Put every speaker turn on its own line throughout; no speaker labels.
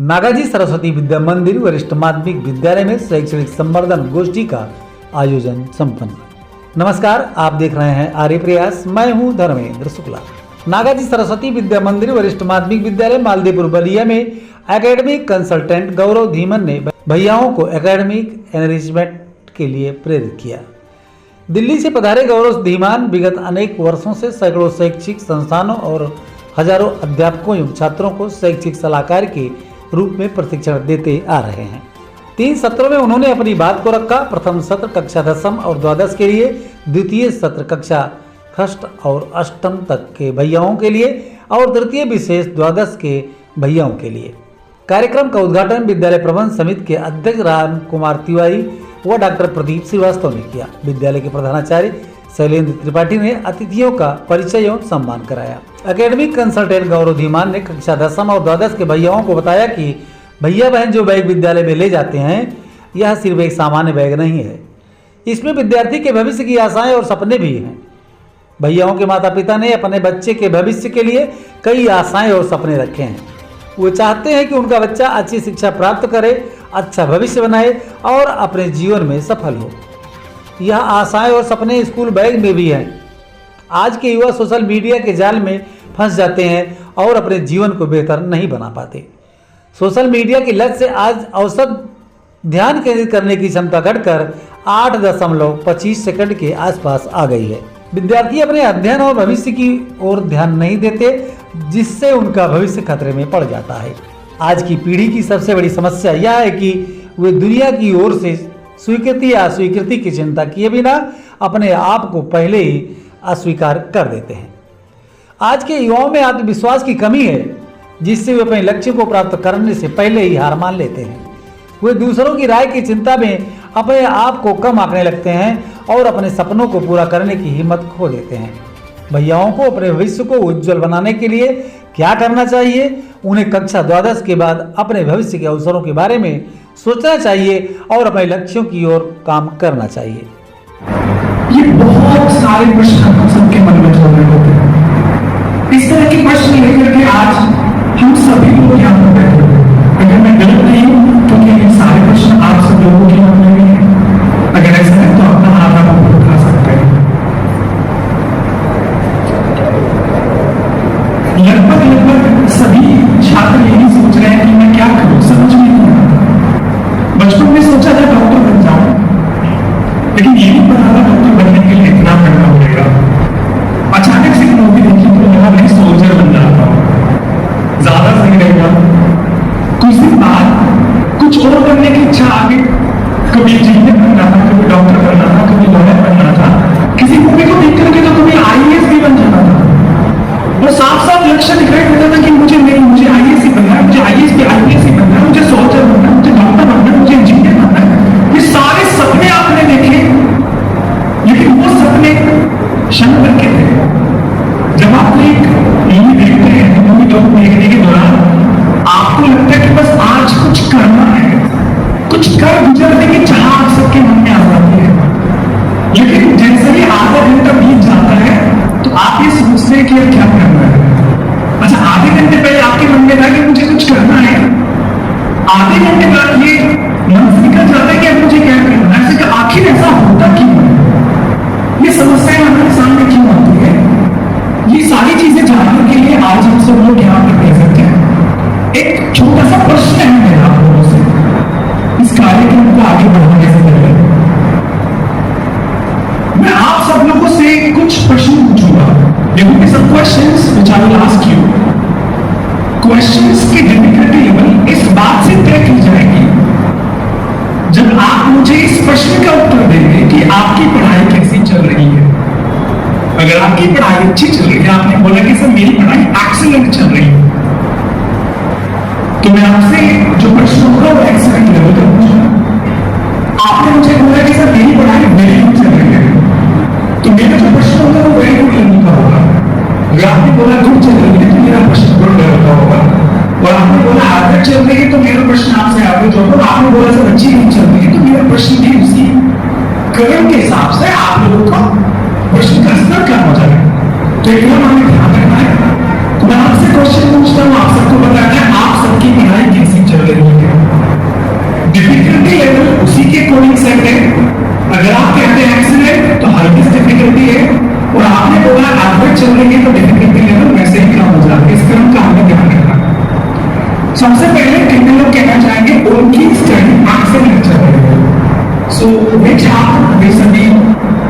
नागाजी सरस्वती विद्या मंदिर वरिष्ठ माध्यमिक विद्यालय में शैक्षणिक संवर्धन गोष्ठी का आयोजन संपन्न। नमस्कार, आप देख रहे हैं आर्य प्रयास। मैं हूं धर्मेंद्र शुक्ला। नागाजी सरस्वती विद्या मंदिर वरिष्ठ माध्यमिक विद्यालय मालदेपुर बलिया में एकेडमिक कंसल्टेंट गौरव धीमन ने भैयाओं को एकेडमिक एनरिचमेंट के लिए प्रेरित किया। दिल्ली से पधारे गौरव धीमान विगत अनेक वर्षों से सैकड़ों शैक्षिक संस्थानों और हजारों अध्यापकों एवं छात्रों को शैक्षिक सलाहकार के रूप में प्रशिक्षण देते आ रहे हैं। 3 सत्रों में उन्होंने अपनी बात को रखा। प्रथम सत्र कक्षा 10वीं और द्वादश के लिए, द्वितीय सत्र कक्षा 1st और 8वीं तक के भैयाओं के लिए और तृतीय विशेष द्वादश के भैयाओं के लिए। कार्यक्रम का उद्घाटन विद्यालय प्रबंध समिति के अध्यक्ष राम कुमार तिवारी व डॉक्टर प्रदीप श्रीवास्तव ने किया। विद्यालय के प्रधानाचार्य शैलेंद्र त्रिपाठी ने अतिथियों का परिचय एवं सम्मान कराया। एकेडमिक कंसल्टेंट गौरव धीमान ने कक्षा 10वीं और द्वादश के भैयाओं को बताया कि भैया बहन जो बैग विद्यालय में ले जाते हैं, यह सिर्फ एक सामान्य बैग नहीं है। इसमें विद्यार्थी के भविष्य की आशाएं और सपने भी हैं। भैयाओं के माता पिता ने अपने बच्चे के भविष्य के लिए कई आशाएं और सपने रखे हैं। वो चाहते हैं कि उनका बच्चा अच्छी शिक्षा प्राप्त करे, अच्छा भविष्य बनाए और अपने जीवन में सफल हो। यह आशाएं और सपने स्कूल बैग में भी हैं। आज के युवा सोशल मीडिया के जाल में फंस जाते हैं और अपने जीवन को बेहतर नहीं बना पाते। सोशल मीडिया की लत से आज औसत ध्यान केंद्रित करने की क्षमता घटकर 8.25 सेकंड के आसपास आ गई है। विद्यार्थी अपने अध्ययन और भविष्य की ओर ध्यान नहीं देते, जिससे उनका भविष्य खतरे में पड़ जाता है। आज की पीढ़ी की सबसे बड़ी समस्या यह है कि वे दुनिया की ओर से स्वीकृति या अस्वीकृति की चिंता किए बिना अपने आप को पहले ही अस्वीकार कर देते हैं। आज के युवाओं में आत्मविश्वास की कमी है, जिससे वे अपने लक्ष्य को प्राप्त करने से पहले ही हार मान लेते हैं। वे दूसरों की राय की चिंता में अपने आप को कम आंकने लगते हैं और अपने सपनों को पूरा करने की हिम्मत खो देते हैं। भैयाओं को अपने भविष्य को उज्जवल बनाने के लिए क्या करना चाहिए? उन्हें कक्षा द्वादश के बाद अपने भविष्य के अवसरों के बारे में सोचना चाहिए और अपने लक्ष्यों की ओर काम करना चाहिए।
ये बहुत सारे प्रश्न हम सबके मन में चल रहे होते हैं। इस तरह के प्रश्न लेकर के आज हम सभी लोग यहाँ पर बैठे हैं। अगर मैं गलत नहीं हूँ तो क्या ये सारे प्रश्न आप सब लोगों के मन में भी हैं? अगर ऐसा है तो अपना हाथ आप ऊपर उठा सकते हैं। लगभग सभी छात्र यही सोच रहे हैं कि मैं क्या करूं, समझ में नहीं आता। बचपन में सोचा था डॉक्टर बन जाऊं, लेकिन ये नहीं पता था डॉक्टर बनने के लिए इतना पढ़ना पड़ेगा। अचानक से मूवी देखी तो यहाँ मैं सोल्जर बन रहा था, ज्यादा सही रहेगा। कुछ दिन बाद कुछ और करने की इच्छा आ गई। कभी इंजीनियर बनना था, कभी डॉक्टर बनना था, कभी लॉयर बनना था। किसी मूवी को देख करके तो कभी IAS भी बन जाना था। और साफ साफ लक्ष्य दिखाई देता था कि मुझे IAS ही बनना है, मुझे IAS भी IPS ही बनना है, मुझे सोल्जर बनना है, मुझे डॉक्टर बनना है, मुझे इंजीनियर बनना है। ये सारे सपने आपने देखे, लेकिन वो सपने क्षण भर के थे। जब आप एक मूवी देखते हैं, मूवी देखने के दौरान आपको लगता है कि बस आज कुछ करना है, कुछ कर गुजरने की चाह आप सबके मन में आ जाती है। लेकिन जैसे ही आधा घंटा बीत जाता है तो आप ये सोचते हैं कि अब क्या करना है। अच्छा, आधे घंटे पहले आपके मन में था कि मुझे कुछ करना है, आधे घंटे बाद ये मन से निकल जाता है कि अब मुझे क्या करना है। ऐसे आखिर ऐसा होता क्यों है? ये समस्याएं हमारे सामने क्यों आती है? ये सारी चीजें जानने के लिए आज हम सब लोग यहाँ पर प्रेजेंट हैं। एक छोटा सा प्रश्न है मेरा आप लोगों से, इस कार्यक्रम को आगे बढ़ाने से पहले मैं आप सब लोगों से कुछ प्रश्न पूछूंगा। There will be some questions which I will ask you. Questions की डिफिकल्टी लेवल इस बात से तय की जाएगी जब आप मुझे इस प्रश्न का उत्तर देंगे कि आपकी पढ़ाई कैसी चल रही है। अगर आपकी पढ़ाई अच्छी चल रही है, आपने बोला कि सर मेरी पढ़ाई एक्सीलेंट चल रही है, तो मैं आपसे जो प्रश्न होगा वो एक्सीलेंट लेवल का पूछूंगा। आपने मुझे बोला कि सर मेरी पढ़ाई वेरी गुड चल रही है, तो मेरा जो प्रश्न होगा वो वेरी गुड लेवल का होगा। अगर आपने बोला गुड चल रही है तो मेरा प्रश्न गुड लेवल का होगा, और आपने बोला एवरेज चल रही है तो मेरा प्रश्न आपसे एवरेज होगा। आपने बोला सर अच्छी नहीं चल रही है तो मेरा प्रश्न भी उसी क्रम के हिसाब से आप लोगों का प्रश्न का स्तर कम हो जाएगा। तो एकदम हमें ध्यान रखना है। तो मैं आपसे क्वेश्चन पूछता हूँ, आप सबको बताना है आप सबकी पढ़ाई कैसी चल सबसे पहले कितने लोग कहना चाहेंगे उनकी स्टडी एक्सेलेंट चल रही है। सो वे छात्र, वे सभी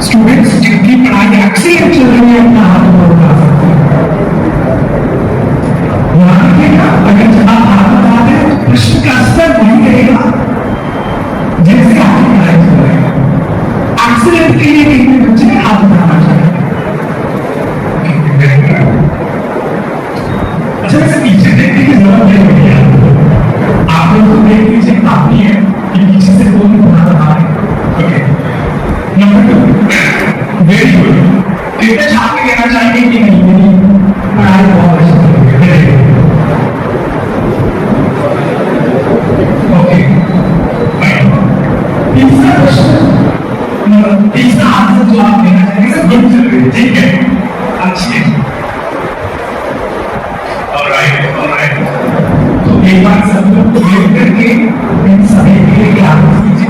स्टूडेंट्स जिनकी पढ़ाई एक्सेलेंट चल रही है अपना हाथ ऊपर उठा सकते हैं। ध्यान रखिएगा, अगर जब आप हाथ उठाते हैं तो प्रश्न का स्तर वही रहेगा जैसे आपकी पढ़ाई चल रही है। एक्सेलेंट के लिए कितने बच्चे हाथ उठाना चाहिए? अच्छा, वैसे पीछे देखने की जरूरत नहीं होगी। आप लोग तो देख लीजिए, काफी है कि पीछे से कोई उठा रहा है। Okay, number 2, very good. कितने छात्र कहना चाहेंगे कि नहीं मेरी पढ़ाई बहुत अच्छी चल रही है? ओके, तीसरा प्रश्न, तीसरा आंसर जो आप देना चाहेंगे सर गुड चल रही है, ठीक है, अच्छी है। तो एक बार सब लोग क्लियर करके इन सभी के लिए क्लास कीजिए।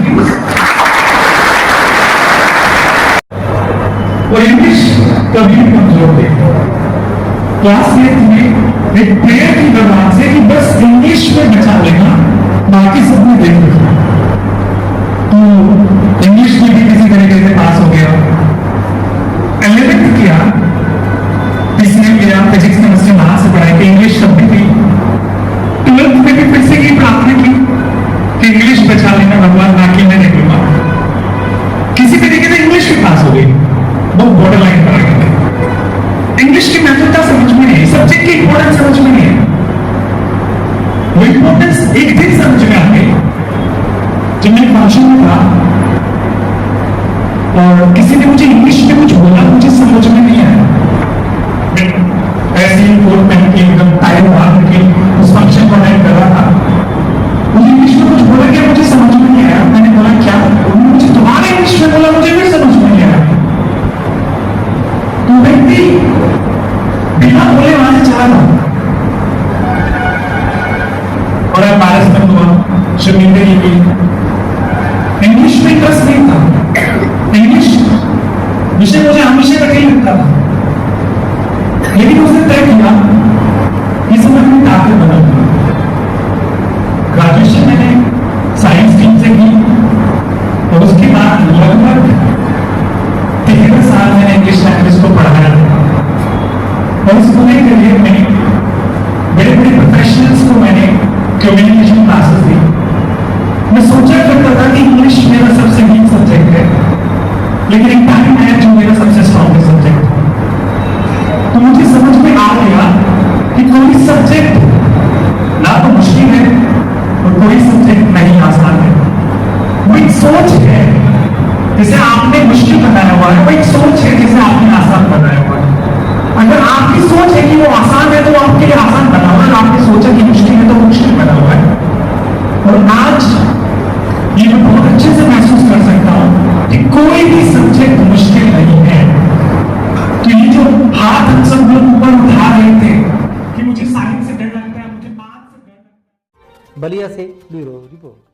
और इंग्लिश कभी कमजोर नहीं। क्लास में एक प्रेयर की भगवान से कि बस इंग्लिश में बचा लेना, बाकी सब में देख लेना। तो इंग्लिश में भी किसी तरीके से पास हो गया। 11th किया, इसमें गया फिजिक्स केमिस्ट्री वहां से पढ़ाई की, इंग्लिश शब्द थी। 12th में भी फिर से की प्रार्थना की कि इंग्लिश बचा लेना भगवान, बाकी मैं देख लूंगा। किसी तरीके से इंग्लिश भी पास हो गई, बहुत बॉर्डर लाइन पर आ गई। इंग्लिश की महत्वता समझ में नहीं, सब्जेक्ट की इंपॉर्टेंस समझ में नहीं है। वो इंपॉर्टेंस एक दिन समझ में आ गई जब मैं फंक्शन में था और किसी ने मुझे इंग्लिश में कुछ बोला, मुझे समझ में नहीं आया। ऐसे ही कोट पहन के एकदम टाइम बांध के उस फंक्शन को अटेंड कर रहा था। मुझे इंग्लिश में कुछ बोला क्या, मुझे समझ में नहीं आया। मैंने बोला क्या, मुझे तुम्हारे इंग्लिश में बोला, मुझे फिर समझ में नहीं आया। तो व्यक्ति बिना बोले वहां से चला था और एम्बैरेसमेंट हुआ, शर्मिंदगी की। इंग्लिश में इंटरेस्ट नहीं था, इंग्लिश विषय मुझे हमेशा कठिन लगता था, लेकिन उसने तय किया इस समय अपनी ताकत बदलूंगा। ग्रेजुएशन मैंने साइंस स्ट्रीम से की और उसके बाद लगभग 13 साल मैंने इंग्लिश लैंग्वेज को पढ़ाया और इसको लेकर के मैंने बड़े बड़े प्रोफेशनल्स को मैंने कम्युनिकेशन क्लासेस दी। मैं सोचा करता था कि इंग्लिश मेरा सबसे वीक सब्जेक्ट है, लेकिन एक टाइम आया जो मेरा सबसे स्ट्रॉन्ग सब्जेक्ट था। तो मुझे समझ में आ गया कि कोई सब्जेक्ट ना तो मुश्किल है और कोई सब्जेक्ट नहीं आसान है। वो एक सोच है जिसे आपने मुश्किल बनाया हुआ है, वो एक सोच है जिसे आपने आसान बनाया हुआ है। अगर आपकी सोच है कि वो आसान है तो आपके लिए आसान बना हुआ है, आपने सोचा कि मुश्किल है तो वो मुश्किल बना हुआ है। और आज ये मैं बहुत अच्छे से महसूस कर सकता हूं कि कोई भी सब्जेक्ट मुश्किल नहीं है। तो ये जो हाथ हम सब लोग ऊपर उठा रहे थे कि मुझे साइंस से डर लगता है, मुझे मैथ से डर लगता है।
बलिया से ब्यूरो रिपोर्ट।